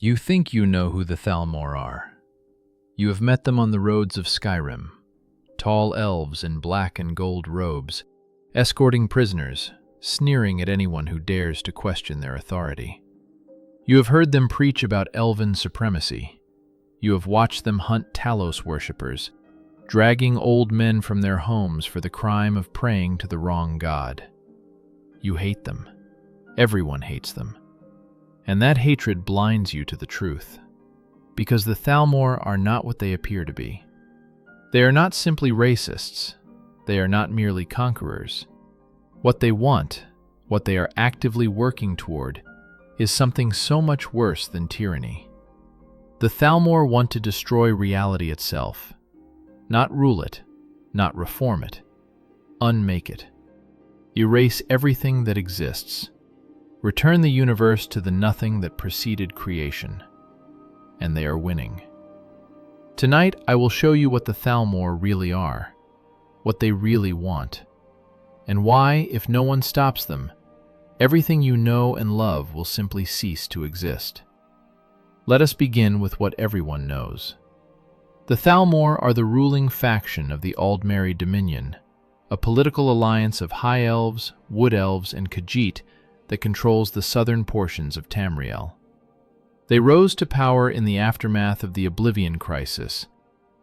You think you know who the Thalmor are. You have met them on the roads of Skyrim, tall elves in black and gold robes, escorting prisoners, sneering at anyone who dares to question their authority. You have heard them preach about Elven supremacy. You have watched them hunt Talos worshippers, dragging old men from their homes for the crime of praying to the wrong god. You hate them. Everyone hates them. And that hatred blinds you to the truth, because the Thalmor are not what they appear to be. They are not simply racists. They are not merely conquerors. What they want, what they are actively working toward, is something so much worse than tyranny. The Thalmor want to destroy reality itself, not rule it, not reform it, unmake it. Erase everything that exists. Return the universe to the nothing that preceded creation. And they are winning. Tonight, I will show you what the Thalmor really are, what they really want, and why, if no one stops them, everything you know and love will simply cease to exist. Let us begin with what everyone knows. The Thalmor are the ruling faction of the Aldmeri Dominion, a political alliance of High Elves, Wood Elves, and Khajiit that controls the southern portions of Tamriel. They rose to power in the aftermath of the Oblivion Crisis,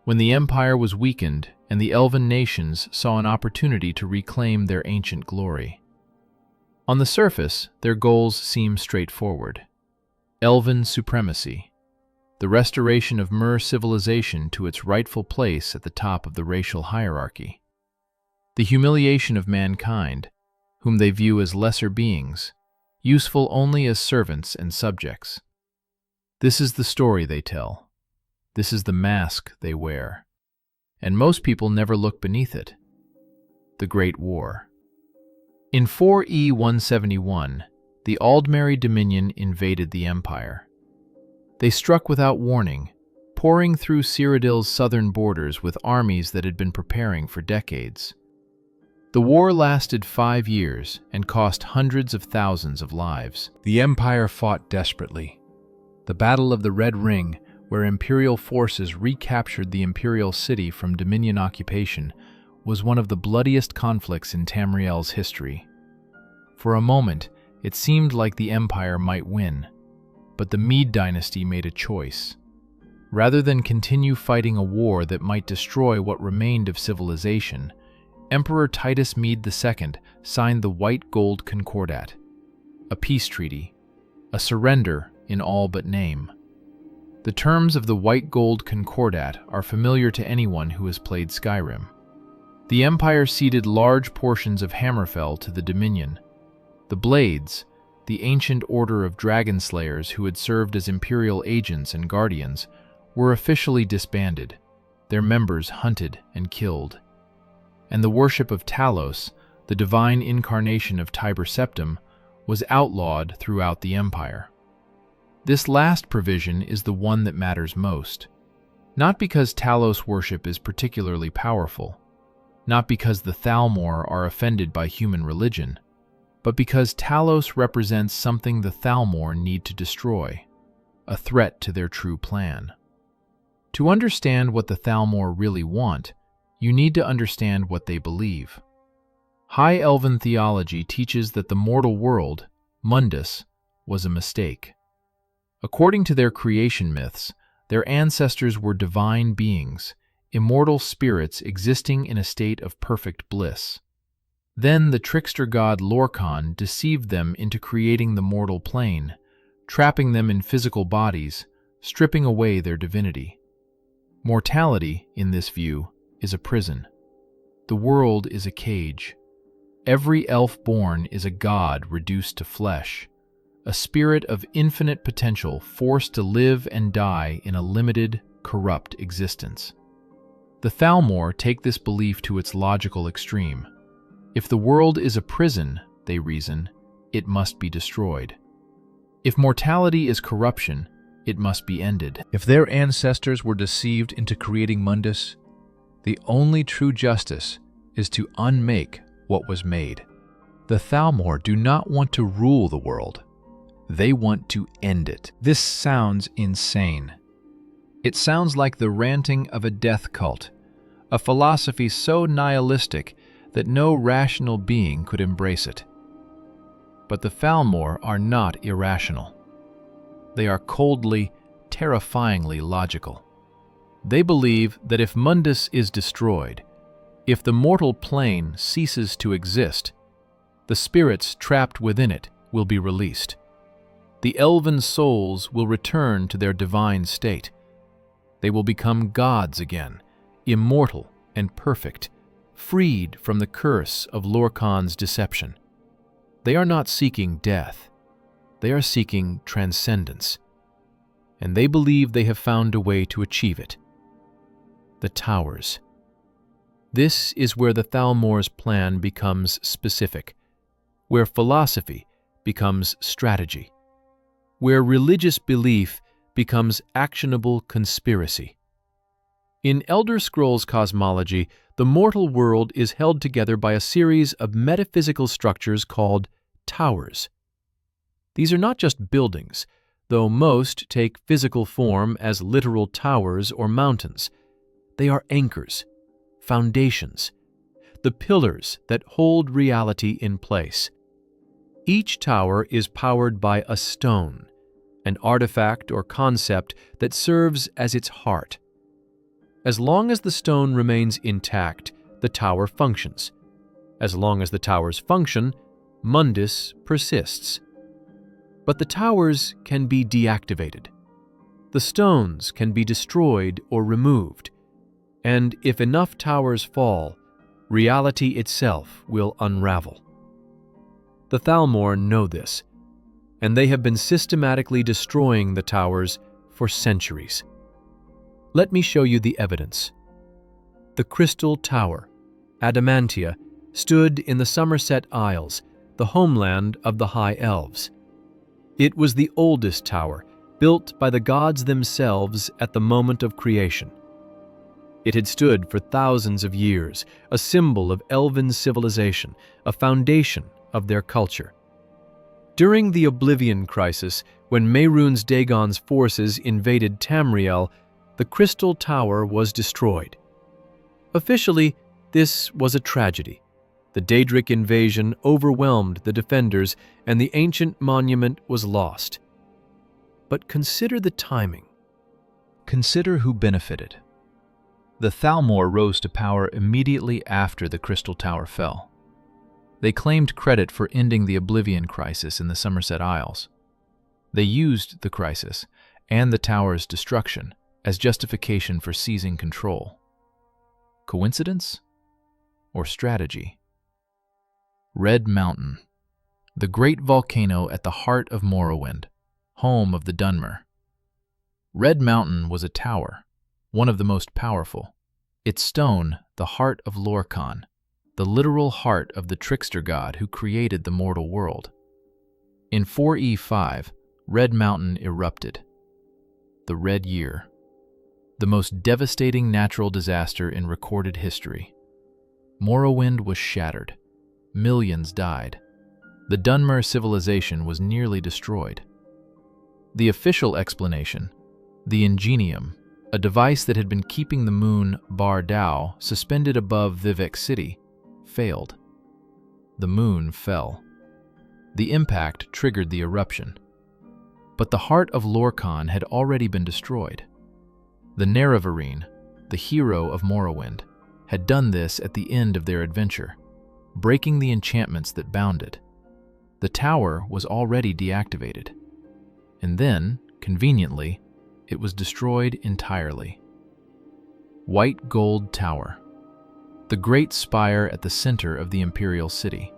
when the Empire was weakened and the Elven nations saw an opportunity to reclaim their ancient glory. On the surface, their goals seem straightforward. Elven supremacy, the restoration of Mer civilization to its rightful place at the top of the racial hierarchy. The humiliation of mankind, whom they view as lesser beings, useful only as servants and subjects. This is the story they tell. This is the mask they wear. And most people never look beneath it. The Great War. In 4E 171, the Aldmeri Dominion invaded the Empire. They struck without warning, pouring through Cyrodiil's southern borders with armies that had been preparing for decades. The war lasted 5 years and cost hundreds of thousands of lives. The Empire fought desperately. The Battle of the Red Ring, where Imperial forces recaptured the Imperial city from Dominion occupation, was one of the bloodiest conflicts in Tamriel's history. For a moment, it seemed like the Empire might win, but the Mede dynasty made a choice. Rather than continue fighting a war that might destroy what remained of civilization, Emperor Titus Mede II signed the White Gold Concordat, a peace treaty, a surrender in all but name. The terms of the White Gold Concordat are familiar to anyone who has played Skyrim. The Empire ceded large portions of Hammerfell to the Dominion. The Blades, the ancient order of dragon slayers who had served as Imperial agents and guardians, were officially disbanded, their members hunted and killed. And the worship of Talos, the divine incarnation of Tiber Septim, was outlawed throughout the Empire. This last provision is the one that matters most, not because Talos worship is particularly powerful, not because the Thalmor are offended by human religion, but because Talos represents something the Thalmor need to destroy, a threat to their true plan. To understand what the Thalmor really want, you need to understand what they believe. High Elven theology teaches that the mortal world, Mundus, was a mistake. According to their creation myths, their ancestors were divine beings, immortal spirits existing in a state of perfect bliss. Then the trickster god Lorkhan deceived them into creating the mortal plane, trapping them in physical bodies, stripping away their divinity. Mortality, in this view, is a prison. The world is a cage. Every elf born is a god reduced to flesh, a spirit of infinite potential forced to live and die in a limited, corrupt existence. The Thalmor take this belief to its logical extreme. If the world is a prison, they reason, it must be destroyed. If mortality is corruption, it must be ended. If their ancestors were deceived into creating Mundus, the only true justice is to unmake what was made. The Thalmor do not want to rule the world. They want to end it. This sounds insane. It sounds like the ranting of a death cult, a philosophy so nihilistic that no rational being could embrace it. But the Thalmor are not irrational. They are coldly, terrifyingly logical. They believe that if Mundus is destroyed, if the mortal plane ceases to exist, the spirits trapped within it will be released. The elven souls will return to their divine state. They will become gods again, immortal and perfect, freed from the curse of Lorkhan's deception. They are not seeking death. They are seeking transcendence. And they believe they have found a way to achieve it. The Towers. This is where the Thalmor's plan becomes specific, where philosophy becomes strategy, where religious belief becomes actionable conspiracy. In Elder Scrolls cosmology, the mortal world is held together by a series of metaphysical structures called towers. These are not just buildings, though most take physical form as literal towers or mountains. They are anchors, foundations, the pillars that hold reality in place. Each tower is powered by a stone, an artifact or concept that serves as its heart. As long as the stone remains intact, the tower functions. As long as the towers function, Mundus persists. But the towers can be deactivated. The stones can be destroyed or removed. And if enough towers fall, reality itself will unravel. The Thalmor know this, and they have been systematically destroying the towers for centuries. Let me show you the evidence. The Crystal Tower, Adamantia, stood in the Somerset Isles, the homeland of the High Elves. It was the oldest tower, built by the gods themselves at the moment of creation. It had stood for thousands of years, a symbol of Elven civilization, a foundation of their culture. During the Oblivion Crisis, when Mehrunes Dagon's forces invaded Tamriel, the Crystal Tower was destroyed. Officially, this was a tragedy. The Daedric invasion overwhelmed the defenders, and the ancient monument was lost. But consider the timing. Consider who benefited. The Thalmor rose to power immediately after the Crystal Tower fell. They claimed credit for ending the Oblivion Crisis in the Somerset Isles. They used the crisis and the tower's destruction as justification for seizing control. Coincidence or strategy? Red Mountain, the great volcano at the heart of Morrowind, home of the Dunmer. Red Mountain was a tower, one of the most powerful. Its stone, the heart of Lorkhan, the literal heart of the trickster god who created the mortal world. In 4E5, Red Mountain erupted. The Red Year, the most devastating natural disaster in recorded history. Morrowind was shattered. Millions died. The Dunmer civilization was nearly destroyed. The official explanation, the Ingenium, a device that had been keeping the moon Bar Dao suspended above Vivec City, failed. The moon fell. The impact triggered the eruption. But the heart of Lorkhan had already been destroyed. The Nerevarine, the hero of Morrowind, had done this at the end of their adventure, breaking the enchantments that bound it. The tower was already deactivated. And then, conveniently, it was destroyed entirely. White Gold Tower, the great spire at the center of the Imperial City.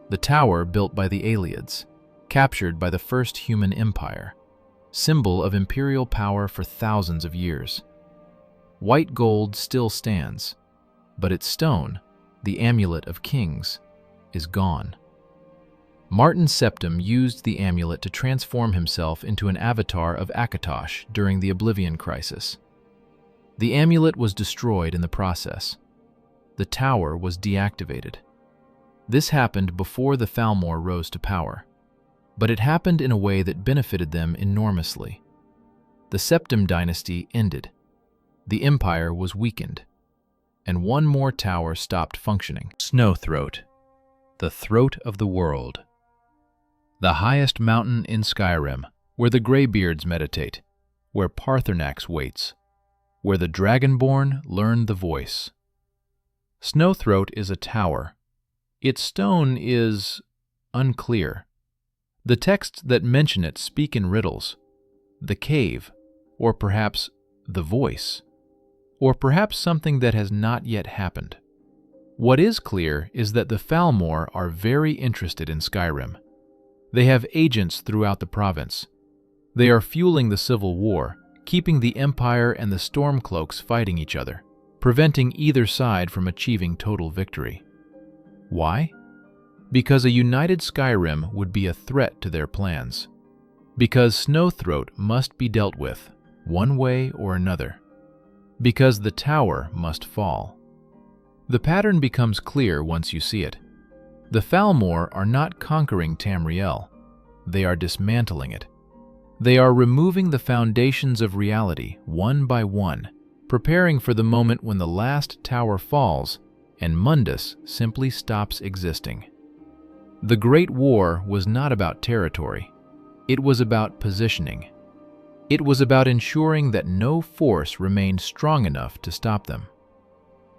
The tower built by the Aelids, captured by the First Human Empire, symbol of imperial power for thousands of years. White gold still stands, but its stone, the Amulet of Kings, is gone. Martin Septim used the amulet to transform himself into an avatar of Akatosh during the Oblivion Crisis. The amulet was destroyed in the process. The tower was deactivated. This happened before the Thalmor rose to power. but it happened in a way that benefited them enormously. The Septim dynasty ended. The empire was weakened, and one more tower stopped functioning. Snowthroat, the throat of the world. The highest mountain in Skyrim, where the Greybeards meditate, where Paarthurnax waits, where the Dragonborn learn the voice. Snowthroat is a tower. Its stone is unclear. The texts that mention it speak in riddles. The cave, or perhaps the voice, or perhaps something that has not yet happened. What is clear is that the Thalmor are very interested in Skyrim. They have agents throughout the province. They are fueling the civil war, keeping the Empire and the Stormcloaks fighting each other, preventing either side from achieving total victory. Why? Because a united Skyrim would be a threat to their plans. Because Snowthroat must be dealt with, one way or another. Because the tower must fall. The pattern becomes clear once you see it. The Thalmor are not conquering Tamriel. They are dismantling it. They are removing the foundations of reality one by one, preparing for the moment when the last tower falls and Mundus simply stops existing. The Great War was not about territory. It was about positioning. It was about ensuring that no force remained strong enough to stop them.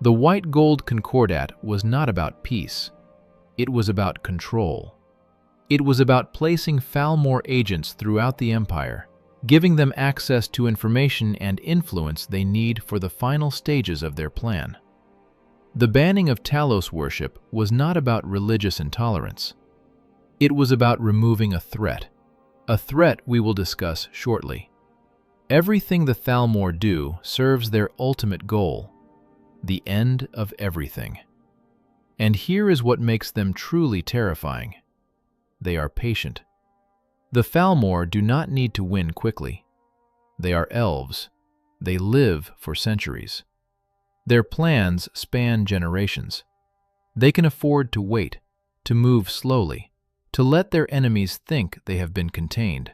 The White Gold Concordat was not about peace. It was about control. It was about placing Thalmor agents throughout the Empire, giving them access to information and influence they need for the final stages of their plan. The banning of Talos worship was not about religious intolerance. It was about removing a threat we will discuss shortly. Everything the Thalmor do serves their ultimate goal, the end of everything. And here is what makes them truly terrifying. They are patient. The Thalmor do not need to win quickly. They are elves. They live for centuries. Their plans span generations. They can afford to wait, to move slowly, to let their enemies think they have been contained.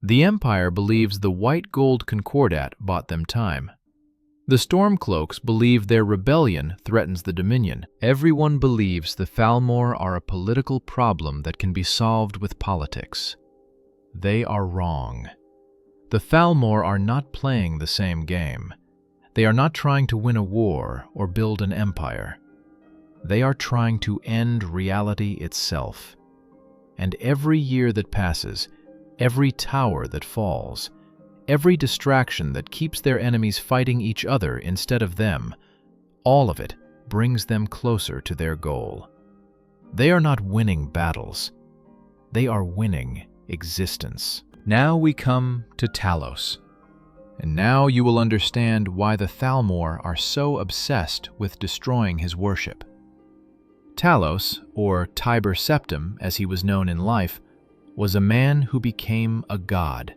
The Empire believes the White Gold Concordat bought them time. The Stormcloaks believe their rebellion threatens the Dominion. Everyone believes the Thalmor are a political problem that can be solved with politics. They are wrong. The Thalmor are not playing the same game. They are not trying to win a war or build an empire. They are trying to end reality itself. And every year that passes, every tower that falls, every distraction that keeps their enemies fighting each other instead of them, all of it brings them closer to their goal. They are not winning battles. They are winning existence. Now we come to Talos. And now you will understand why the Thalmor are so obsessed with destroying his worship. Talos, or Tiber Septim as he was known in life, was a man who became a god.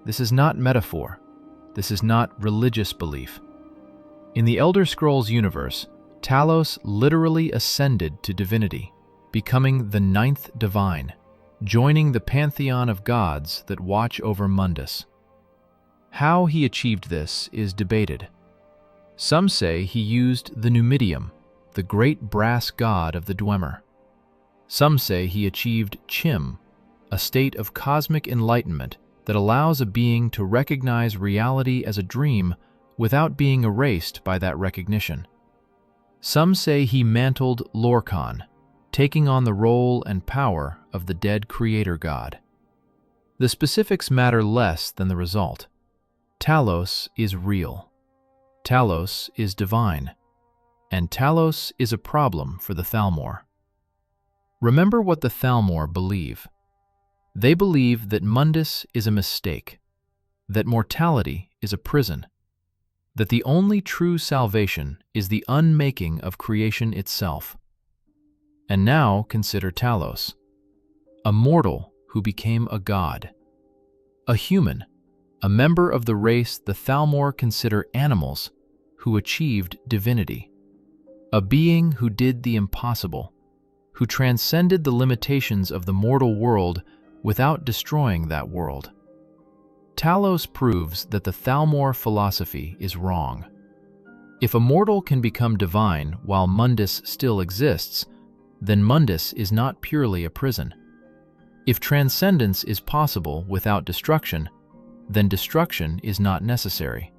This is not metaphor. This is not religious belief. In the Elder Scrolls universe, Talos literally ascended to divinity, becoming the ninth divine, joining the pantheon of gods that watch over Mundus. How he achieved this is debated. Some say he used the Numidium, the great brass god of the Dwemer. Some say he achieved Chim, a state of cosmic enlightenment that allows a being to recognize reality as a dream without being erased by that recognition. Some say he mantled Lorkhan, taking on the role and power of the dead creator god. The specifics matter less than the result. Talos is real. Talos is divine. And Talos is a problem for the Thalmor. Remember what the Thalmor believe. They believe that Mundus is a mistake, that mortality is a prison, that the only true salvation is the unmaking of creation itself. And now consider Talos, a mortal who became a god, a human, a member of the race the Thalmor consider animals who achieved divinity, a being who did the impossible, who transcended the limitations of the mortal world without destroying that world. Talos proves that the Thalmor philosophy is wrong. If a mortal can become divine while Mundus still exists, then Mundus is not purely a prison. If transcendence is possible without destruction, then destruction is not necessary.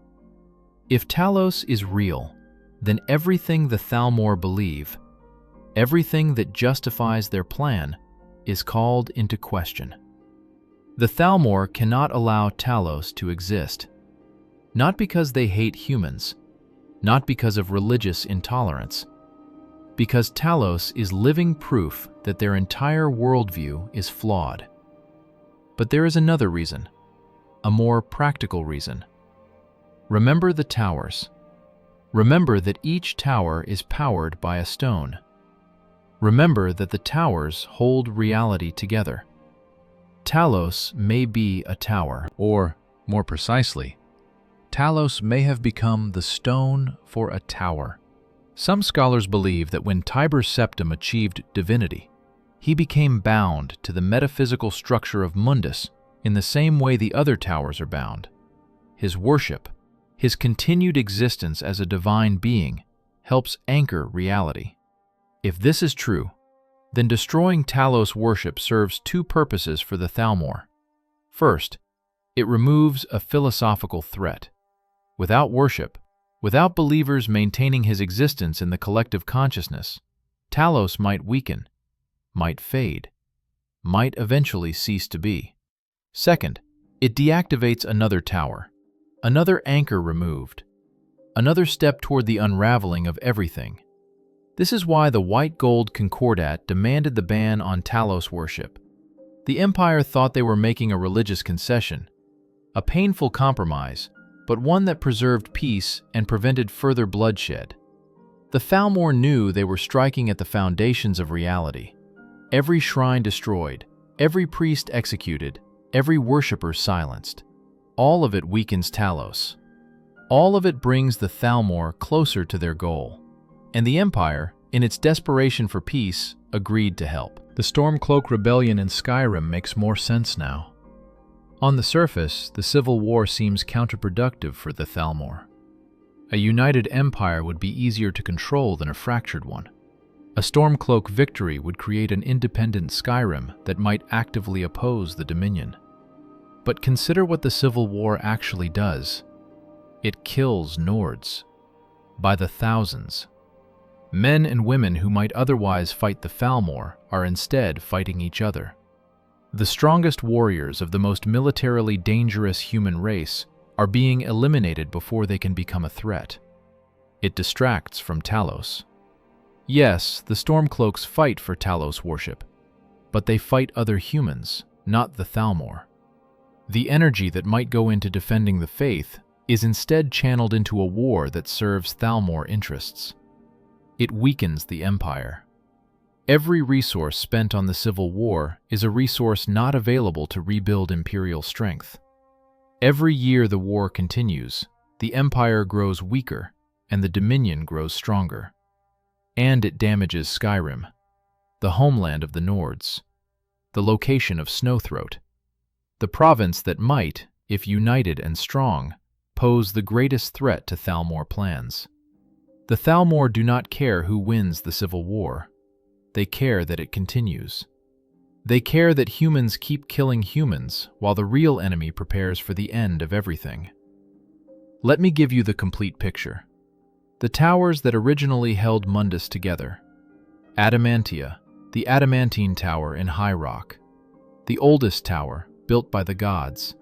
If Talos is real, then everything the Thalmor believe, everything that justifies their plan, is called into question. The Thalmor cannot allow Talos to exist, not because they hate humans, not because of religious intolerance, because Talos is living proof that their entire worldview is flawed. But there is another reason, a more practical reason. Remember the towers. Remember that each tower is powered by a stone. Remember that the towers hold reality together. Talos may be a tower, or, more precisely, Talos may have become the stone for a tower. Some scholars believe that when Tiber Septim achieved divinity, he became bound to the metaphysical structure of Mundus in the same way the other towers are bound. His worship, his continued existence as a divine being, helps anchor reality. If this is true, then destroying Talos worship serves two purposes for the Thalmor. First, it removes a philosophical threat. Without worship, without believers maintaining his existence in the collective consciousness, Talos might weaken, might fade, might eventually cease to be. Second, it deactivates another tower, another anchor removed, another step toward the unraveling of everything. This is why the White Gold Concordat demanded the ban on Talos worship. The Empire thought they were making a religious concession, a painful compromise, but one that preserved peace and prevented further bloodshed. The Thalmor knew they were striking at the foundations of reality. Every shrine destroyed, every priest executed, every worshipper silenced. All of it weakens Talos. All of it brings the Thalmor closer to their goal. And the Empire, in its desperation for peace, agreed to help. The Stormcloak Rebellion in Skyrim makes more sense now. On the surface, the civil war seems counterproductive for the Thalmor. A united empire would be easier to control than a fractured one. A Stormcloak victory would create an independent Skyrim that might actively oppose the Dominion. But consider what the civil war actually does. It kills Nords. By the thousands. Men and women who might otherwise fight the Thalmor are instead fighting each other. The strongest warriors of the most militarily dangerous human race are being eliminated before they can become a threat. It distracts from Talos. Yes, the Stormcloaks fight for Talos worship, but they fight other humans, not the Thalmor. The energy that might go into defending the faith is instead channeled into a war that serves Thalmor interests. It weakens the Empire. Every resource spent on the Civil War is a resource not available to rebuild imperial strength. Every year the war continues, the Empire grows weaker and the Dominion grows stronger. And it damages Skyrim, the homeland of the Nords, the location of Snowthroat, the province that might, if united and strong, pose the greatest threat to Thalmor plans. The Thalmor do not care who wins the Civil War. They care that it continues. They care that humans keep killing humans while the real enemy prepares for the end of everything. Let me give you the complete picture. The towers that originally held Mundus together. Adamantia, the Adamantine Tower in High Rock. The oldest tower, built by the gods.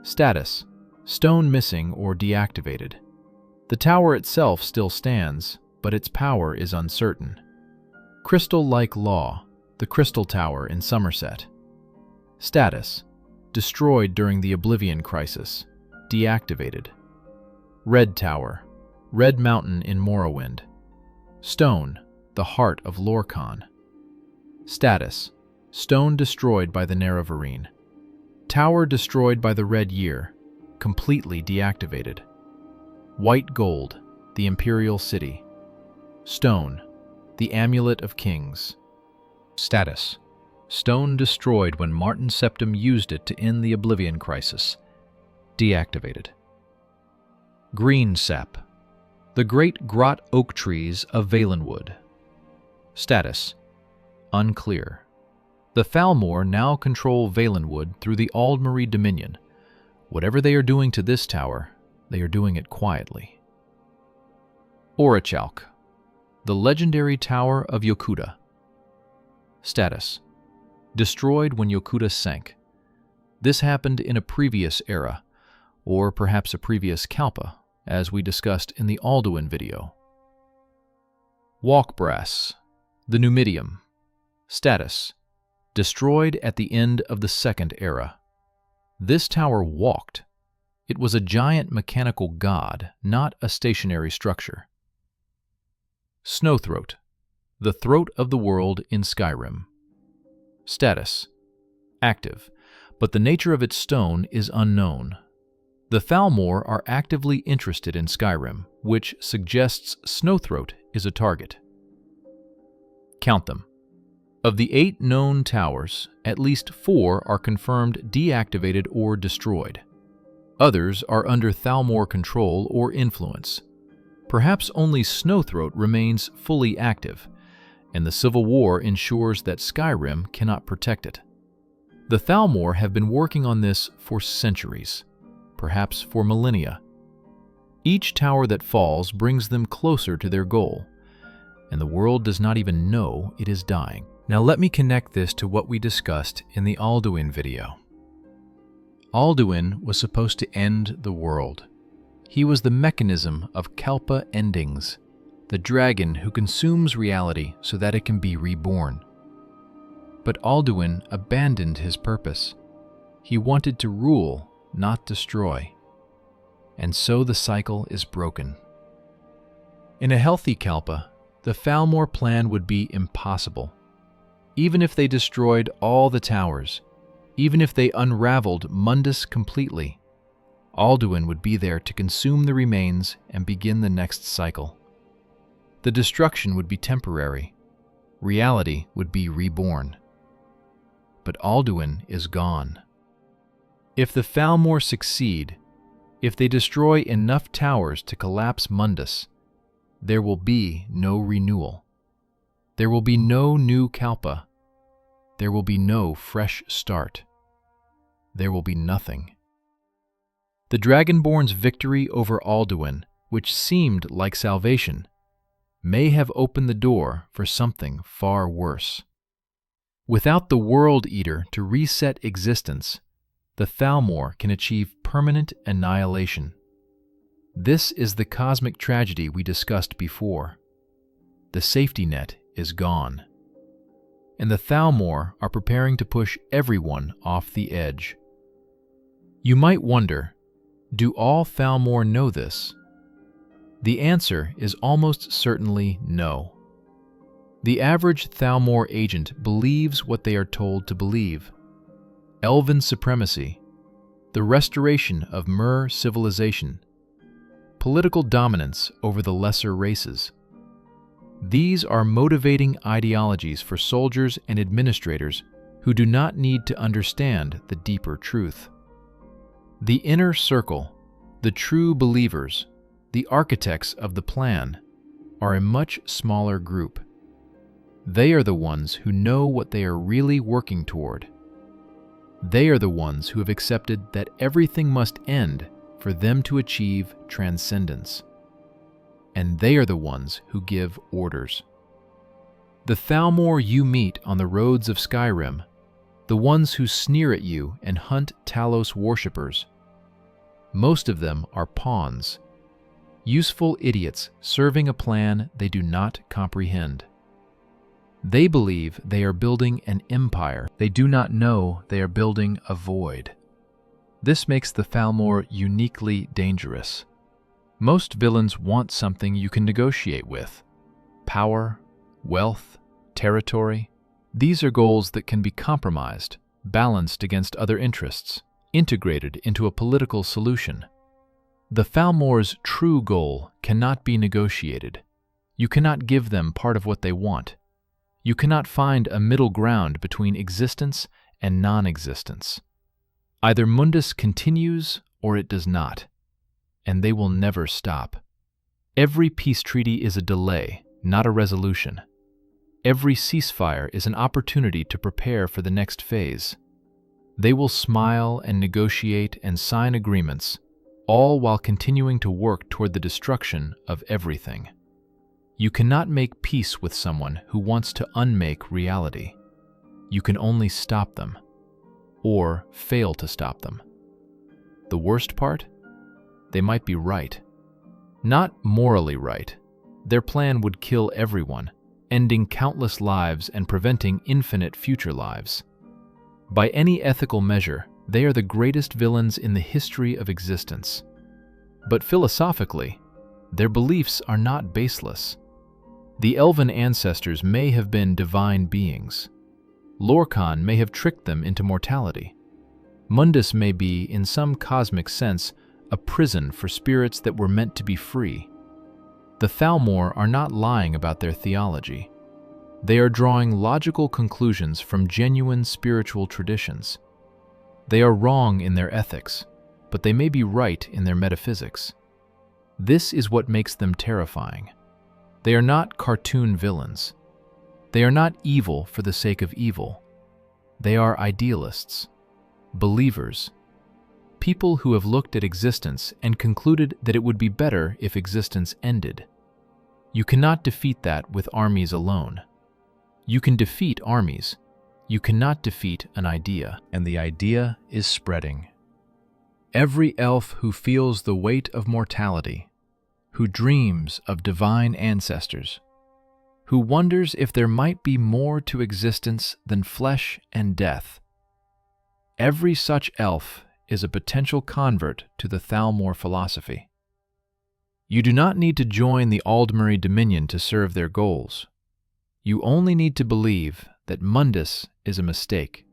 Status, stone missing or deactivated. The tower itself still stands, but its power is uncertain. Crystal-like Law, the Crystal Tower in Somerset. Status, destroyed during the Oblivion Crisis, deactivated. Red Tower, Red Mountain in Morrowind. Stone, the heart of Lorkhan. Status, stone destroyed by the Nerevarine. Tower destroyed by the Red Year, completely deactivated. White Gold, the Imperial City. Stone, the Amulet of Kings. Status: stone destroyed when Martin Septim used it to end the Oblivion Crisis. Deactivated. Green sap: the great grot oak trees of Valenwood. Status: unclear. The Thalmor now control Valenwood through the Aldmeri Dominion. Whatever they are doing to this tower, they are doing it quietly. Orichalk: the legendary Tower of Yokuda. Status: destroyed when Yokuda sank. This happened in a previous era, or perhaps a previous Kalpa, as we discussed in the Alduin video. Walkbrass: the Numidium. Status: destroyed at the end of the Second Era. This tower walked. It was a giant mechanical god, not a stationary structure. Snowthroat: the throat of the world in Skyrim. Status: active, but the nature of its stone is unknown. The Thalmor are actively interested in Skyrim, which suggests Snowthroat is a target. Count them. Of the 8 known towers, at least 4 are confirmed deactivated or destroyed. Others are under Thalmor control or influence. Perhaps only Snowthroat remains fully active, and the Civil War ensures that Skyrim cannot protect it. The Thalmor have been working on this for centuries, perhaps for millennia. Each tower that falls brings them closer to their goal, and the world does not even know it is dying. Now let me connect this to what we discussed in the Alduin video. Alduin was supposed to end the world. He was the mechanism of Kalpa endings, the dragon who consumes reality so that it can be reborn. But Alduin abandoned his purpose. He wanted to rule, not destroy. And so the cycle is broken. In a healthy Kalpa, the Thalmor plan would be impossible. Even if they destroyed all the towers, even if they unraveled Mundus completely, Alduin would be there to consume the remains and begin the next cycle. The destruction would be temporary. Reality would be reborn. But Alduin is gone. If the Thalmor succeed, if they destroy enough towers to collapse Mundus, there will be no renewal. There will be no new Kalpa. There will be no fresh start. There will be nothing. The Dragonborn's victory over Alduin, which seemed like salvation, may have opened the door for something far worse. Without the World Eater to reset existence, the Thalmor can achieve permanent annihilation. This is the cosmic tragedy we discussed before. The safety net is gone. And the Thalmor are preparing to push everyone off the edge. You might wonder, do all Thalmor know this? The answer is almost certainly no. The average Thalmor agent believes what they are told to believe. Elven supremacy, the restoration of Mer civilization, political dominance over the lesser races. These are motivating ideologies for soldiers and administrators who do not need to understand the deeper truth. The inner circle, the true believers, the architects of the plan, are a much smaller group. They are the ones who know what they are really working toward. They are the ones who have accepted that everything must end for them to achieve transcendence. And they are the ones who give orders. The Thalmor you meet on the roads of Skyrim, the ones who sneer at you and hunt Talos worshippers, most of them are pawns, useful idiots serving a plan they do not comprehend. They believe they are building an empire. They do not know they are building a void. This makes the Thalmor uniquely dangerous. Most villains want something you can negotiate with. Power, wealth, territory. These are goals that can be compromised, balanced against other interests, integrated into a political solution. The Thalmor's true goal cannot be negotiated. You cannot give them part of what they want. You cannot find a middle ground between existence and non-existence. Either Mundus continues or it does not, and they will never stop. Every peace treaty is a delay, not a resolution. Every ceasefire is an opportunity to prepare for the next phase. They will smile and negotiate and sign agreements, all while continuing to work toward the destruction of everything. You cannot make peace with someone who wants to unmake reality. You can only stop them, or fail to stop them. The worst part? They might be right. Not morally right. Their plan would kill everyone, ending countless lives and preventing infinite future lives. By any ethical measure, they are the greatest villains in the history of existence. But philosophically, their beliefs are not baseless. The Elven ancestors may have been divine beings. Lorcan may have tricked them into mortality. Mundus may be, in some cosmic sense, a prison for spirits that were meant to be free. The Thalmor are not lying about their theology. They are drawing logical conclusions from genuine spiritual traditions. They are wrong in their ethics, but they may be right in their metaphysics. This is what makes them terrifying. They are not cartoon villains. They are not evil for the sake of evil. They are idealists, believers, people who have looked at existence and concluded that it would be better if existence ended. You cannot defeat that with armies alone. You can defeat armies. You cannot defeat an idea, and the idea is spreading. Every elf who feels the weight of mortality, who dreams of divine ancestors, who wonders if there might be more to existence than flesh and death. Every such elf is a potential convert to the Thalmor philosophy. You do not need to join the Aldmeri Dominion to serve their goals. You only need to believe that Mundus is a mistake.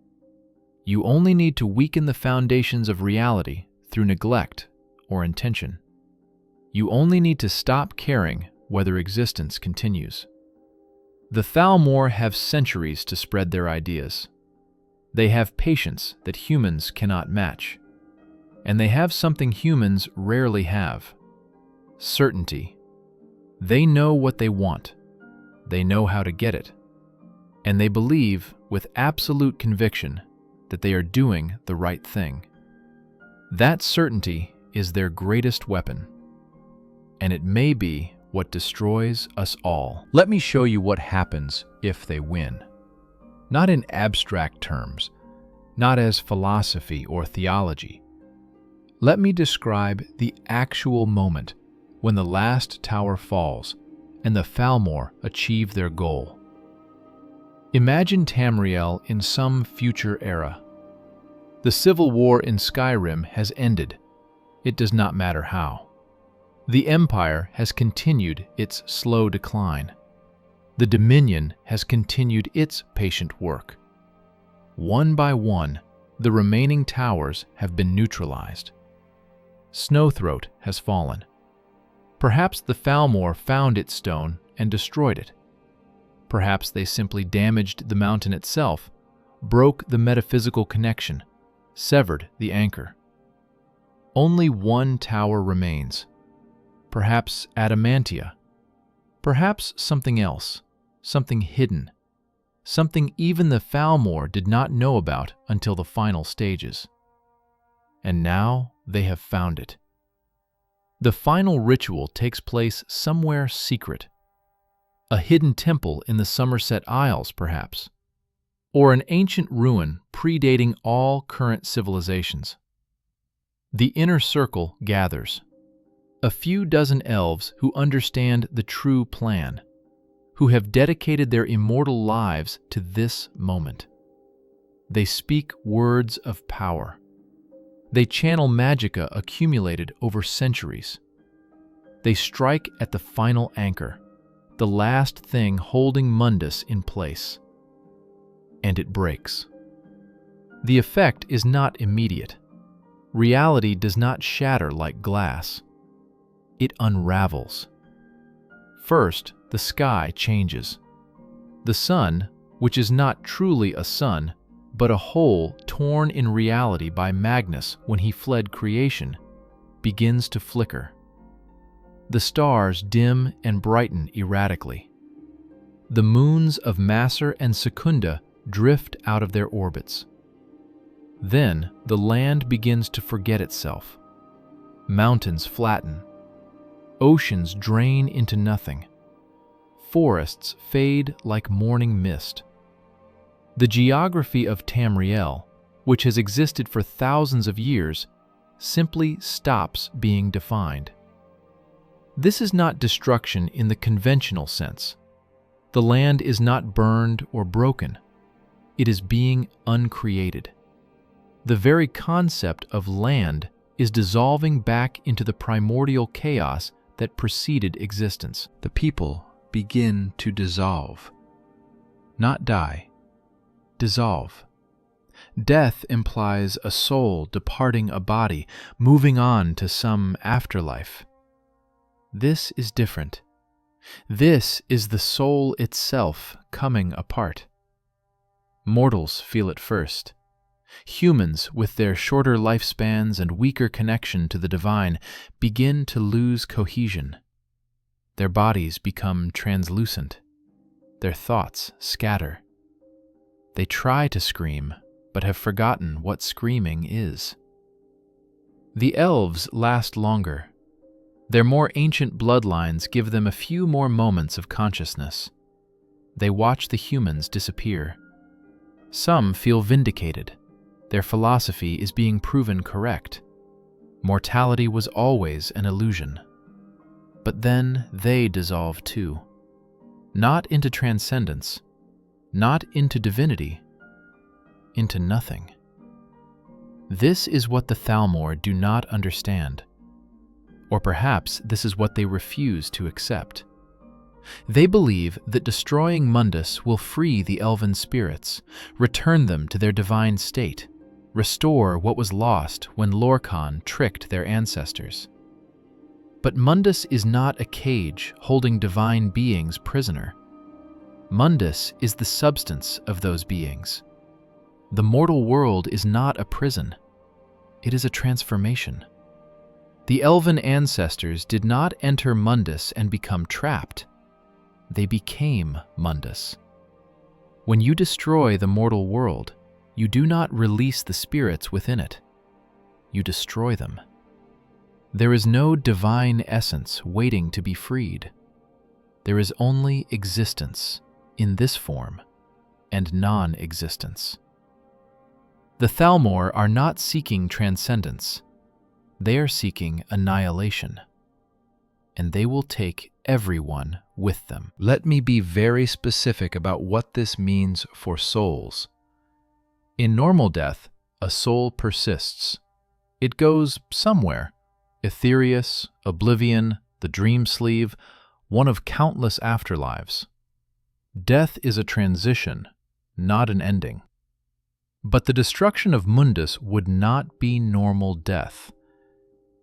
You only need to weaken the foundations of reality through neglect or intention. You only need to stop caring whether existence continues. The Thalmor have centuries to spread their ideas. They have patience that humans cannot match. And they have something humans rarely have: certainty. They know what they want. They know how to get it. And they believe with absolute conviction that they are doing the right thing. That certainty is their greatest weapon. And it may be what destroys us all. Let me show you what happens if they win. Not in abstract terms, not as philosophy or theology. Let me describe the actual moment when the last tower falls and the Thalmor achieve their goal. Imagine Tamriel in some future era. The civil war in Skyrim has ended. It does not matter how. The Empire has continued its slow decline. The Dominion has continued its patient work. One by one, the remaining towers have been neutralized. Snowthroat has fallen. Perhaps the Thalmor found its stone and destroyed it. Perhaps they simply damaged the mountain itself, broke the metaphysical connection, severed the anchor. Only one tower remains. Perhaps adamantia. Perhaps something else, something hidden, something even the Thalmor did not know about until the final stages. And now they have found it. The final ritual takes place somewhere secret. A hidden temple in the Somerset Isles, perhaps, or an ancient ruin predating all current civilizations. The inner circle gathers. A few dozen elves who understand the true plan, who have dedicated their immortal lives to this moment. They speak words of power. They channel magicka accumulated over centuries. They strike at the final anchor, the last thing holding Mundus in place. And it breaks. The effect is not immediate. Reality does not shatter like glass. It unravels. First, the sky changes. The sun, which is not truly a sun, but a hole torn in reality by Magnus when he fled creation, begins to flicker. The stars dim and brighten erratically. The moons of Maser and Secunda drift out of their orbits. Then the land begins to forget itself. Mountains flatten. Oceans drain into nothing. Forests fade like morning mist. The geography of Tamriel, which has existed for thousands of years, simply stops being defined. This is not destruction in the conventional sense. The land is not burned or broken. It is being uncreated. The very concept of land is dissolving back into the primordial chaos that preceded existence. The people begin to dissolve. Not die. Dissolve. Death implies a soul departing a body, moving on to some afterlife. This is different. This is the soul itself coming apart. Mortals feel it first. Humans, with their shorter lifespans and weaker connection to the divine, begin to lose cohesion. Their bodies become translucent. Their thoughts scatter. They try to scream, but have forgotten what screaming is. The elves last longer. Their more ancient bloodlines give them a few more moments of consciousness. They watch the humans disappear. Some feel vindicated. Their philosophy is being proven correct. Mortality was always an illusion. But then they dissolve too. Not into transcendence, not into divinity, into nothing. This is what the Thalmor do not understand. Or perhaps this is what they refuse to accept. They believe that destroying Mundus will free the elven spirits, return them to their divine state, restore what was lost when Lorkhan tricked their ancestors. But Mundus is not a cage holding divine beings prisoner. Mundus is the substance of those beings. The mortal world is not a prison. It is a transformation. The elven ancestors did not enter Mundus and become trapped. They became Mundus. When you destroy the mortal world, you do not release the spirits within it. You destroy them. There is no divine essence waiting to be freed. There is only existence in this form and non-existence. The Thalmor are not seeking transcendence. They are seeking annihilation. And they will take everyone with them. Let me be very specific about what this means for souls. In normal death, a soul persists. It goes somewhere. Etherius, oblivion, the dream sleeve, one of countless afterlives. Death is a transition, not an ending. But the destruction of Mundus would not be normal death.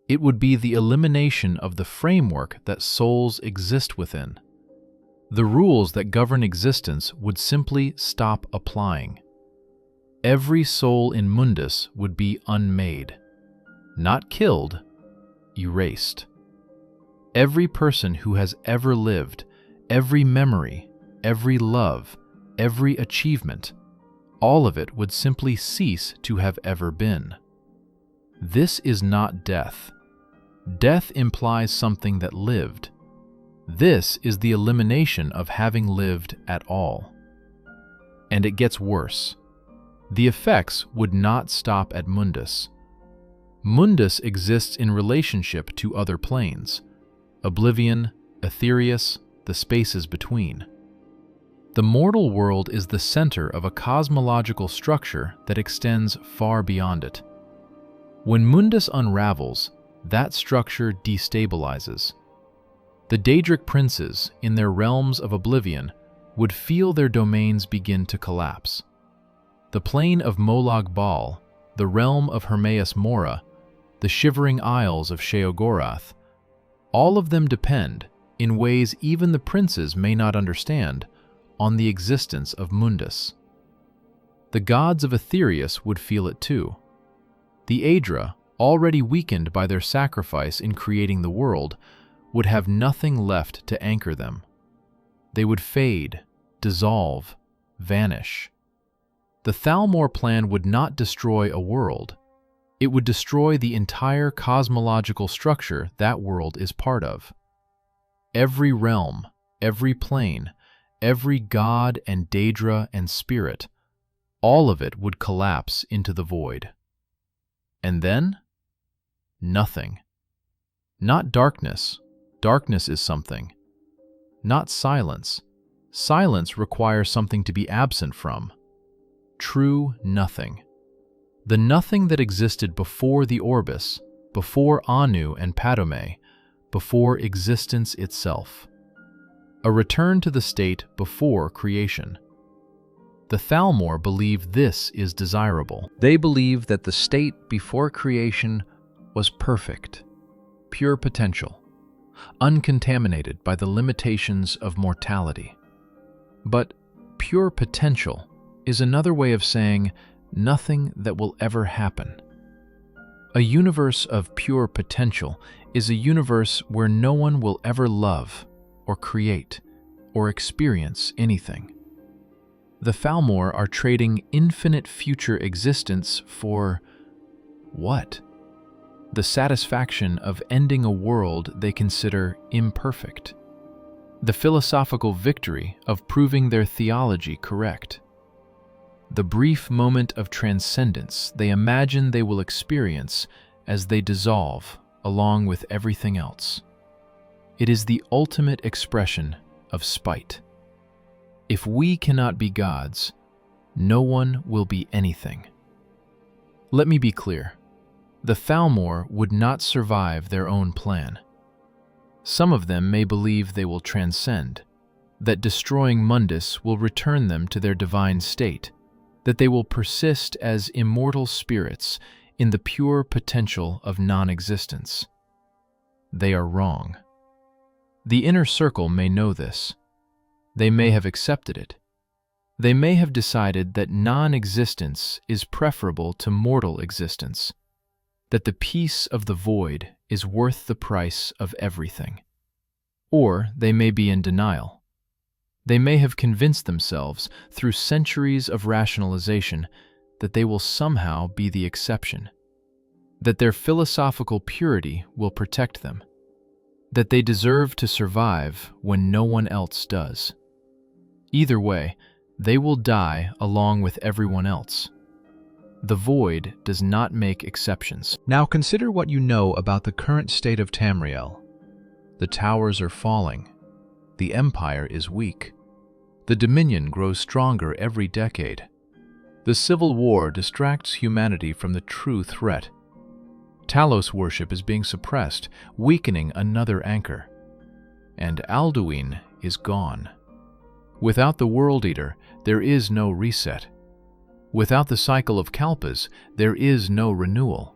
It would be the elimination of the framework that souls exist within. The rules that govern existence would simply stop applying. Every soul in Mundus would be unmade. Not killed, erased. Every person who has ever lived, every memory, every love, every achievement, all of it would simply cease to have ever been. This is not death. Death implies something that lived. This is the elimination of having lived at all. And it gets worse. The effects would not stop at Mundus. Mundus exists in relationship to other planes, oblivion, Etherius, the spaces between. The mortal world is the center of a cosmological structure that extends far beyond it. When Mundus unravels, that structure destabilizes. The Daedric princes, in their realms of oblivion, would feel their domains begin to collapse. The plane of Molag Bal, the realm of Hermaeus Mora, the shivering isles of Sheogorath, all of them depend, in ways even the princes may not understand, on the existence of Mundus. The gods of Aetherius would feel it too. The Aedra, already weakened by their sacrifice in creating the world, would have nothing left to anchor them. They would fade, dissolve, vanish. The Thalmor plan would not destroy a world. It would destroy the entire cosmological structure that world is part of. Every realm, every plane, every god and daedra and spirit, all of it would collapse into the void. And then? Nothing. Not darkness. Darkness is something. Not silence. Silence requires something to be absent from. True nothing. The nothing that existed before the Orbis, before Anu and Padome, before existence itself. A return to the state before creation. The Thalmor believe this is desirable. They believe that the state before creation was perfect, pure potential, uncontaminated by the limitations of mortality. But pure potential is another way of saying nothing that will ever happen. A universe of pure potential is a universe where no one will ever love, or create, or experience anything. The Thalmor are trading infinite future existence for what? The satisfaction of ending a world they consider imperfect. The philosophical victory of proving their theology correct. The brief moment of transcendence they imagine they will experience as they dissolve along with everything else. It is the ultimate expression of spite. If we cannot be gods, no one will be anything. Let me be clear. The Thalmor would not survive their own plan. Some of them may believe they will transcend, that destroying Mundus will return them to their divine state, that they will persist as immortal spirits in the pure potential of non-existence. They are wrong. The inner circle may know this. They may have accepted it. They may have decided that non-existence is preferable to mortal existence, that the peace of the void is worth the price of everything. Or they may be in denial. They may have convinced themselves through centuries of rationalization that they will somehow be the exception, that their philosophical purity will protect them, that they deserve to survive when no one else does. Either way, they will die along with everyone else. The void does not make exceptions. Now consider what you know about the current state of Tamriel. The towers are falling. The empire is weak. The dominion grows stronger every decade. The civil war distracts humanity from the true threat. Talos worship is being suppressed, weakening another anchor. And Alduin is gone. Without the World Eater, there is no reset. Without the cycle of Kalpas, there is no renewal.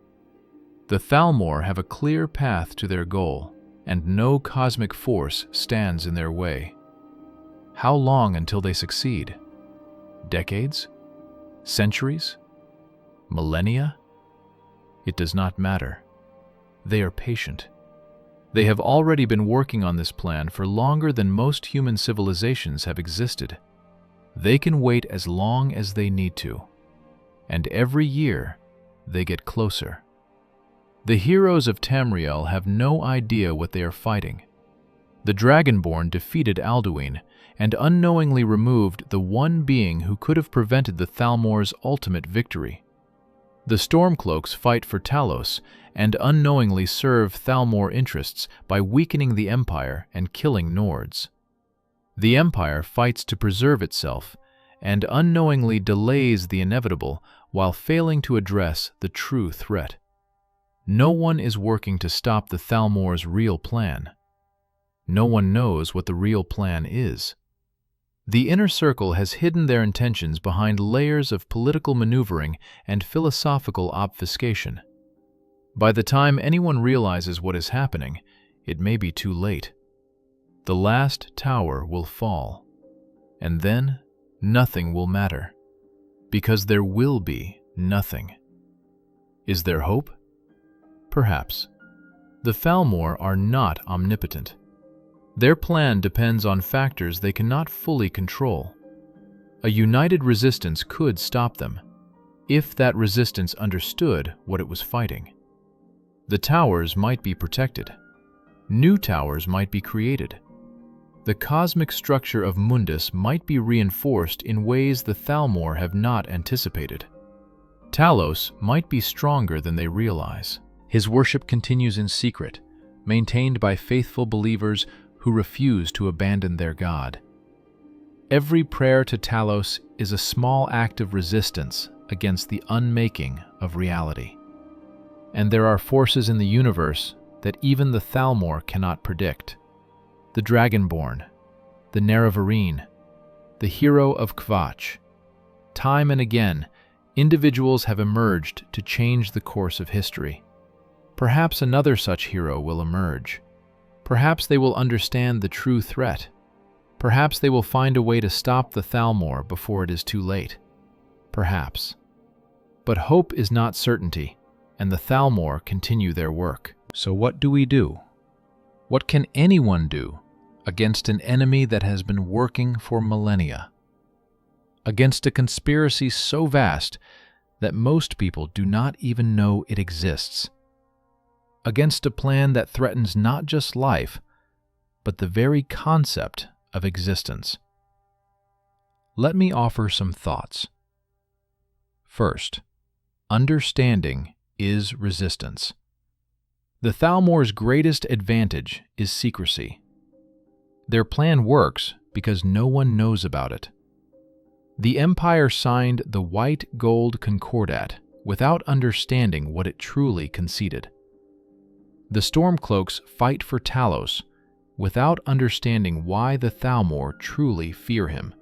The Thalmor have a clear path to their goal, and no cosmic force stands in their way. How long until they succeed? Decades? Centuries? Millennia? It does not matter. They are patient. They have already been working on this plan for longer than most human civilizations have existed. They can wait as long as they need to, and every year they get closer. The heroes of Tamriel have no idea what they are fighting. The Dragonborn defeated Alduin and unknowingly removed the one being who could have prevented the Thalmor's ultimate victory. The Stormcloaks fight for Talos and unknowingly serve Thalmor interests by weakening the Empire and killing Nords. The Empire fights to preserve itself and unknowingly delays the inevitable while failing to address the true threat. No one is working to stop the Thalmor's real plan. No one knows what the real plan is. The Inner Circle has hidden their intentions behind layers of political maneuvering and philosophical obfuscation. By the time anyone realizes what is happening, it may be too late. The last tower will fall, And then nothing will matter, because there will be nothing. Is there hope? Perhaps. The Thalmor are not omnipotent. Their plan depends on factors they cannot fully control. A united resistance could stop them, if that resistance understood what it was fighting. The towers might be protected. New towers might be created. The cosmic structure of Mundus might be reinforced in ways the Thalmor have not anticipated. Talos might be stronger than they realize. His worship continues in secret, maintained by faithful believers who refuse to abandon their God. Every prayer to Talos is a small act of resistance against the unmaking of reality. And there are forces in the universe that even the Thalmor cannot predict. The Dragonborn, the Nerevarine, the hero of Kvatch. Time and again, individuals have emerged to change the course of history. Perhaps another such hero will emerge. Perhaps they will understand the true threat. Perhaps they will find a way to stop the Thalmor before it is too late. Perhaps. But hope is not certainty, and the Thalmor continue their work. So what do we do? What can anyone do against an enemy that has been working for millennia? Against a conspiracy so vast that most people do not even know it exists? Against a plan that threatens not just life, but the very concept of existence? Let me offer some thoughts. First, understanding is resistance. The Thalmor's greatest advantage is secrecy. Their plan works because no one knows about it. The Empire signed the White Gold Concordat without understanding what it truly conceded. The Stormcloaks fight for Talos without understanding why the Thalmor truly fear him.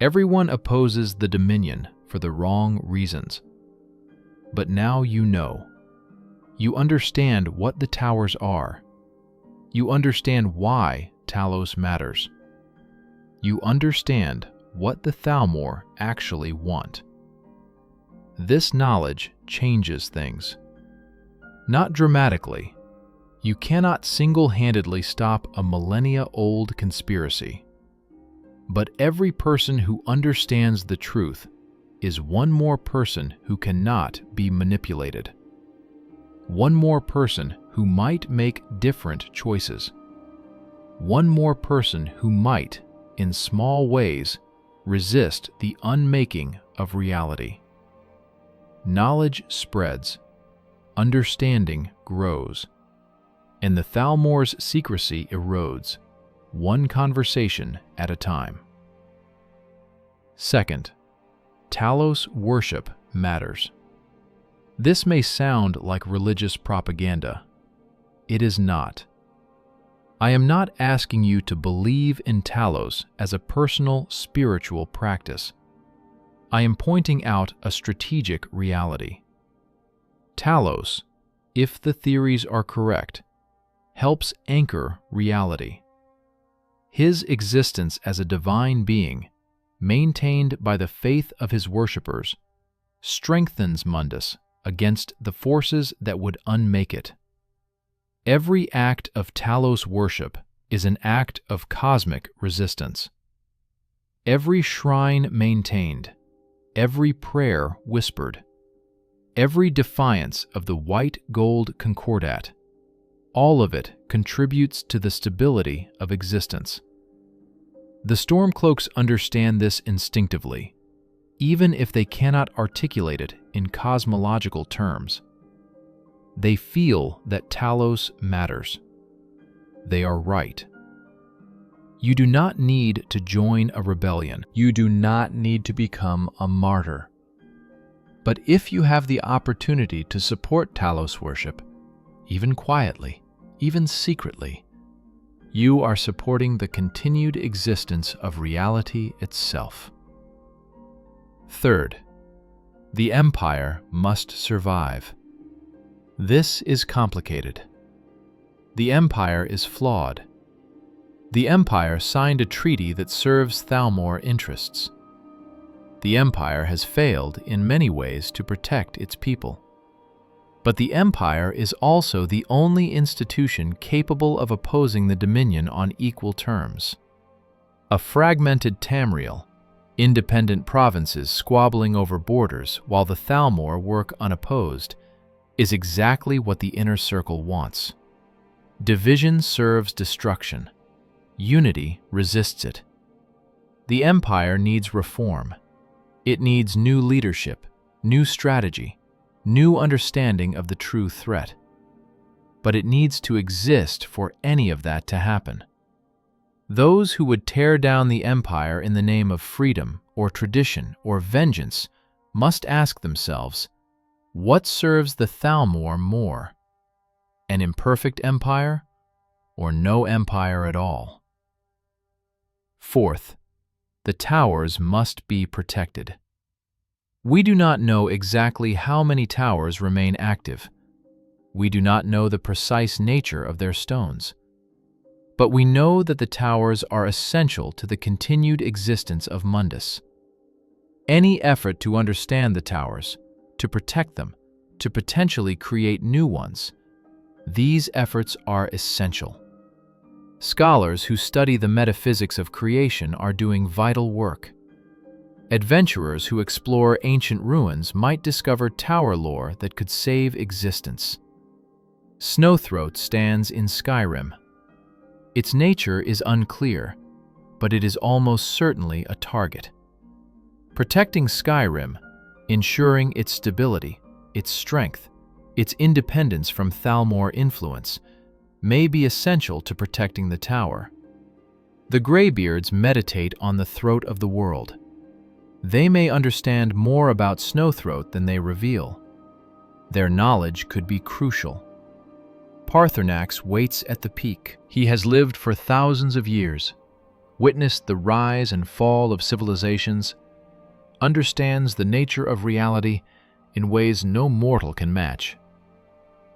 Everyone opposes the Dominion for the wrong reasons. But now you know. You understand what the towers are. You understand why Talos matters. You understand what the Thalmor actually want. This knowledge changes things. Not dramatically. You cannot single-handedly stop a millennia-old conspiracy. But every person who understands the truth is one more person who cannot be manipulated. One more person who might make different choices. One more person who might, in small ways, resist the unmaking of reality. Knowledge spreads. Understanding grows. And the Thalmor's secrecy erodes, one conversation at a time. Second, Talos worship matters. This may sound like religious propaganda. It is not. I am not asking you to believe in Talos as a personal spiritual practice. I am pointing out a strategic reality. Talos, if the theories are correct, helps anchor reality. His existence as a divine being, maintained by the faith of his worshippers, strengthens Mundus against the forces that would unmake it. Every act of Talos worship is an act of cosmic resistance. Every shrine maintained, every prayer whispered, every defiance of the White Gold Concordat, all of it contributes to the stability of existence. The Stormcloaks understand this instinctively, even if they cannot articulate it in cosmological terms. They feel that Talos matters. They are right. You do not need to join a rebellion. You do not need to become a martyr. But if you have the opportunity to support Talos worship, even quietly, even secretly, you are supporting the continued existence of reality itself. Third, the Empire must survive. This is complicated. The Empire is flawed. The Empire signed a treaty that serves Thalmor interests. The Empire has failed in many ways to protect its people. But the Empire is also the only institution capable of opposing the Dominion on equal terms. A fragmented Tamriel, independent provinces squabbling over borders while the Thalmor work unopposed, is exactly what the Inner Circle wants. Division serves destruction. Unity resists it. The Empire needs reform. It needs new leadership, new strategy, new understanding of the true threat. But it needs to exist for any of that to happen. Those who would tear down the Empire in the name of freedom or tradition or vengeance must ask themselves, what serves the Thalmor more? An imperfect empire or no empire at all? Fourth, the towers must be protected. We do not know exactly how many towers remain active. We do not know the precise nature of their stones. But we know that the towers are essential to the continued existence of Mundus. Any effort to understand the towers, to protect them, to potentially create new ones, these efforts are essential. Scholars who study the metaphysics of creation are doing vital work. Adventurers who explore ancient ruins might discover tower lore that could save existence. Snowthroat stands in Skyrim. Its nature is unclear, but it is almost certainly a target. Protecting Skyrim, ensuring its stability, its strength, its independence from Thalmor influence, may be essential to protecting the tower. The Greybeards meditate on the throat of the world. They may understand more about Snowthroat than they reveal. Their knowledge could be crucial. Paarthurnax waits at the peak. He has lived for thousands of years, witnessed the rise and fall of civilizations, understands the nature of reality in ways no mortal can match.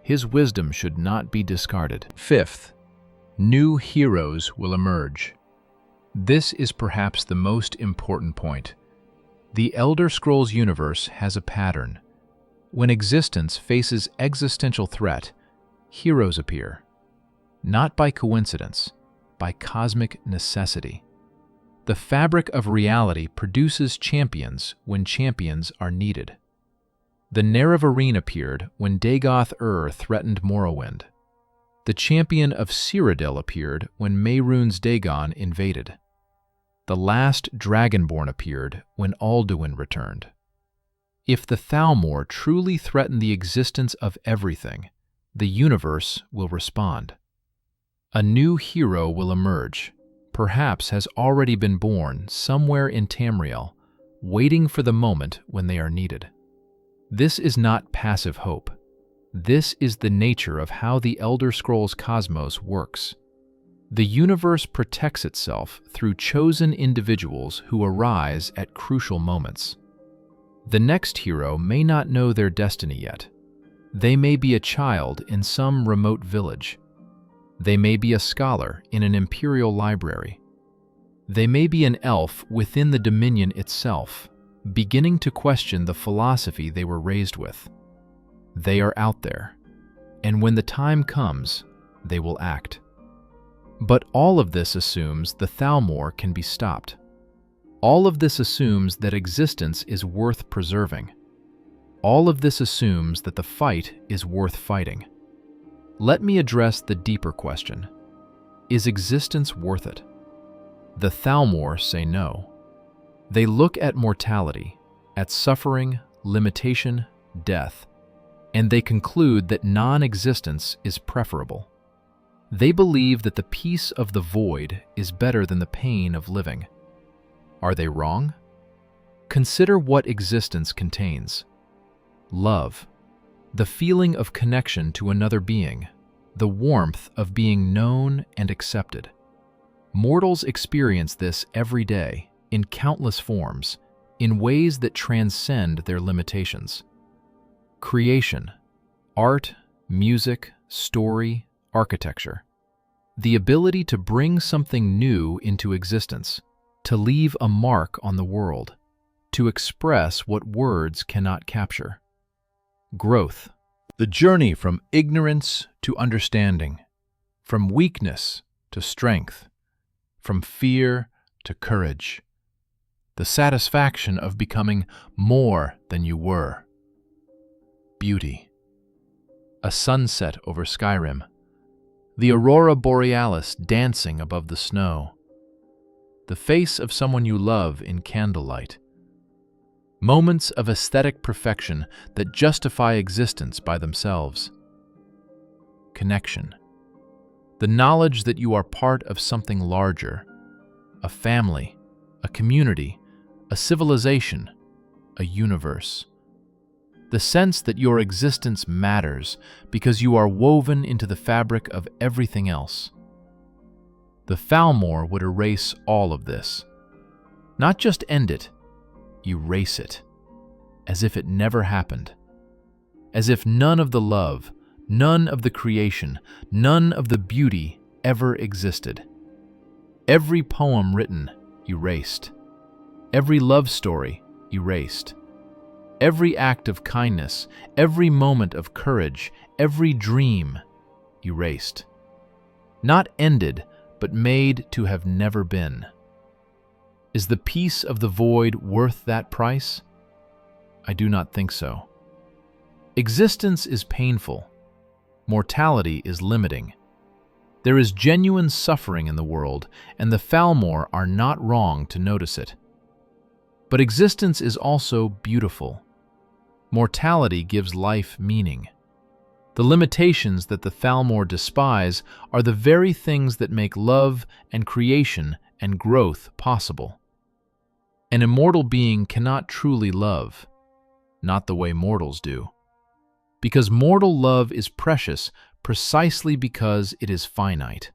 His wisdom should not be discarded. Fifth, new heroes will emerge. This is perhaps the most important point. The Elder Scrolls universe has a pattern. When existence faces existential threat, heroes appear. Not by coincidence, by cosmic necessity. The fabric of reality produces champions when champions are needed. The Nerevarine appeared when Dagoth-Ur threatened Morrowind. The champion of Cyrodiil appeared when Mehrunes Dagon invaded. The last Dragonborn appeared when Alduin returned. If the Thalmor truly threaten the existence of everything, the universe will respond. A new hero will emerge, perhaps has already been born somewhere in Tamriel, waiting for the moment when they are needed. This is not passive hope. This is the nature of how the Elder Scrolls cosmos works. The universe protects itself through chosen individuals who arise at crucial moments. The next hero may not know their destiny yet. They may be a child in some remote village. They may be a scholar in an imperial library. They may be an elf within the Dominion itself, beginning to question the philosophy they were raised with. They are out there, and when the time comes, they will act. But all of this assumes the Thalmor can be stopped. All of this assumes that existence is worth preserving. All of this assumes that the fight is worth fighting. Let me address the deeper question. Is existence worth it? The Thalmor say no. They look at mortality, at suffering, limitation, death, and they conclude that non-existence is preferable. They believe that the peace of the void is better than the pain of living. Are they wrong? Consider what existence contains. Love, the feeling of connection to another being, the warmth of being known and accepted. Mortals experience this every day, in countless forms, in ways that transcend their limitations. Creation, art, music, story, architecture. the ability to bring something new into existence, to leave a mark on the world, to express what words cannot capture. Growth, the journey from ignorance to understanding, from weakness to strength, from fear to courage. The satisfaction of becoming more than you were. Beauty. A sunset over Skyrim. The aurora borealis dancing above the snow. The face of someone you love in candlelight. Moments of aesthetic perfection that justify existence by themselves. Connection. The knowledge that you are part of something larger. A family, a community, a civilization, a universe. The sense that your existence matters because you are woven into the fabric of everything else. The Thalmor would erase all of this. Not just end it, erase it. As if it never happened. As if none of the love, none of the creation, none of the beauty ever existed. Every poem written, erased. Every love story, erased. Every act of kindness, every moment of courage, every dream, erased. Not ended, but made to have never been. Is the peace of the void worth that price? I do not think so. Existence is painful. Mortality is limiting. There is genuine suffering in the world, and the Thalmor are not wrong to notice it. But existence is also beautiful. Mortality gives life meaning. The limitations that the Thalmor despise are the very things that make love and creation and growth possible. An immortal being cannot truly love, not the way mortals do. Because mortal love is precious precisely because it is finite.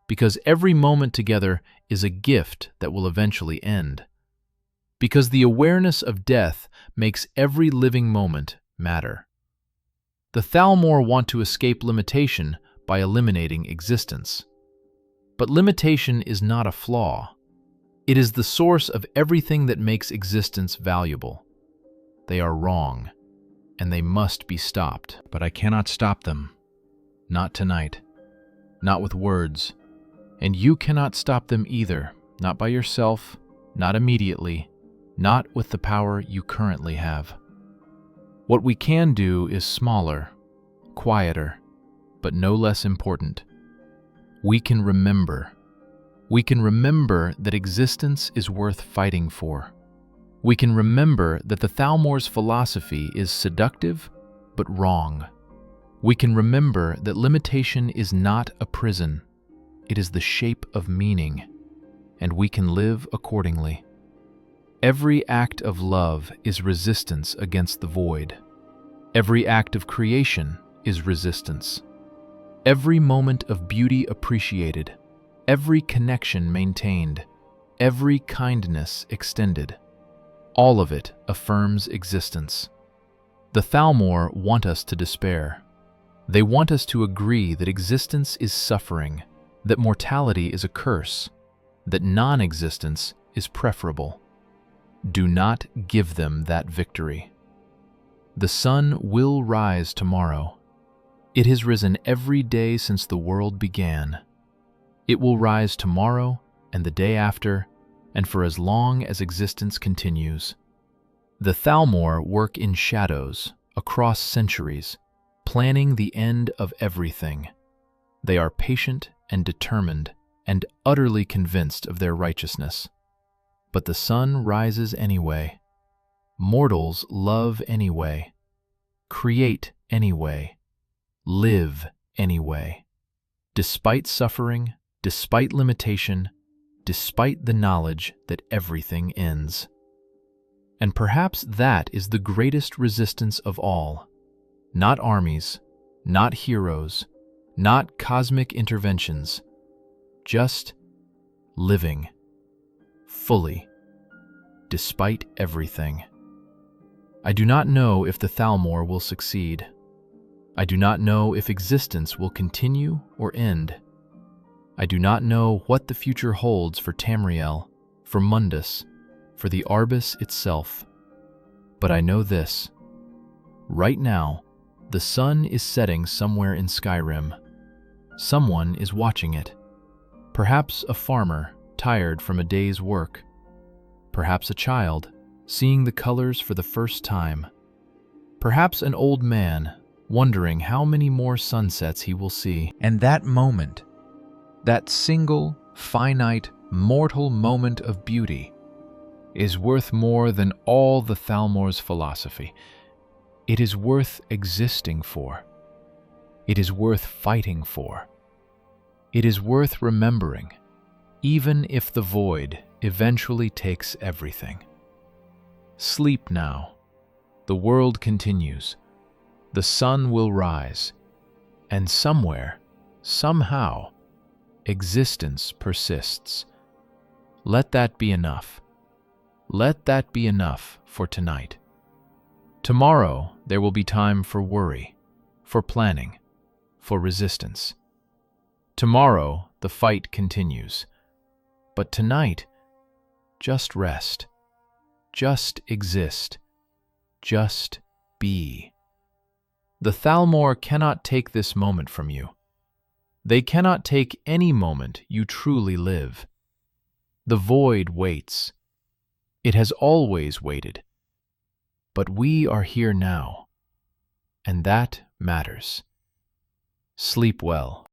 Because every moment together is a gift that will eventually end. Because the awareness of death makes every living moment matter. The Thalmor want to escape limitation by eliminating existence. But limitation is not a flaw. It is the source of everything that makes existence valuable. They are wrong, and they must be stopped. But I cannot stop them. Not tonight. Not with words. And you cannot stop them either. Not by yourself, not immediately, not with the power you currently have. What we can do is smaller, quieter, but no less important. We can remember. We can remember that existence is worth fighting for. We can remember that the Thalmor's philosophy is seductive, but wrong. We can remember that limitation is not a prison. It is the shape of meaning, and we can live accordingly. Every act of love is resistance against the void. Every act of creation is resistance. Every moment of beauty appreciated, every connection maintained, every kindness extended. All of it affirms existence. The Thalmor want us to despair. They want us to agree that existence is suffering, that mortality is a curse, that non-existence is preferable. Do not give them that victory. The sun will rise tomorrow. It has risen every day since the world began. It will rise tomorrow and the day after, and for as long as existence continues. The Thalmor work in shadows, across centuries, planning the end of everything. They are patient and determined and utterly convinced of their righteousness. But the sun rises anyway. Mortals love anyway, create anyway, live anyway. Despite suffering, despite limitation, despite the knowledge that everything ends. And perhaps that is the greatest resistance of all. Not armies, not heroes, not cosmic interventions, just living. Fully, despite everything. I do not know if the Thalmor will succeed. I do not know if existence will continue or end. I do not know what the future holds for Tamriel, for Mundus, for the Arbis itself. But I know this. Right now, the sun is setting somewhere in Skyrim. Someone is watching it. Perhaps a farmer, tired from a day's work. Perhaps a child, seeing the colors for the first time. Perhaps an old man, wondering how many more sunsets he will see. And that moment, that single, finite, mortal moment of beauty, is worth more than all the Thalmor's philosophy. It is worth existing for. It is worth fighting for. It is worth remembering, even if the void eventually takes everything. Sleep now. The world continues. The sun will rise. And somewhere, somehow, existence persists. Let that be enough. Let that be enough for tonight. Tomorrow, there will be time for worry, for planning, for resistance. Tomorrow, the fight continues. But tonight, just rest. Just exist. Just be. The Thalmor cannot take this moment from you. They cannot take any moment you truly live. The void waits. It has always waited. But we are here now, and that matters. Sleep well.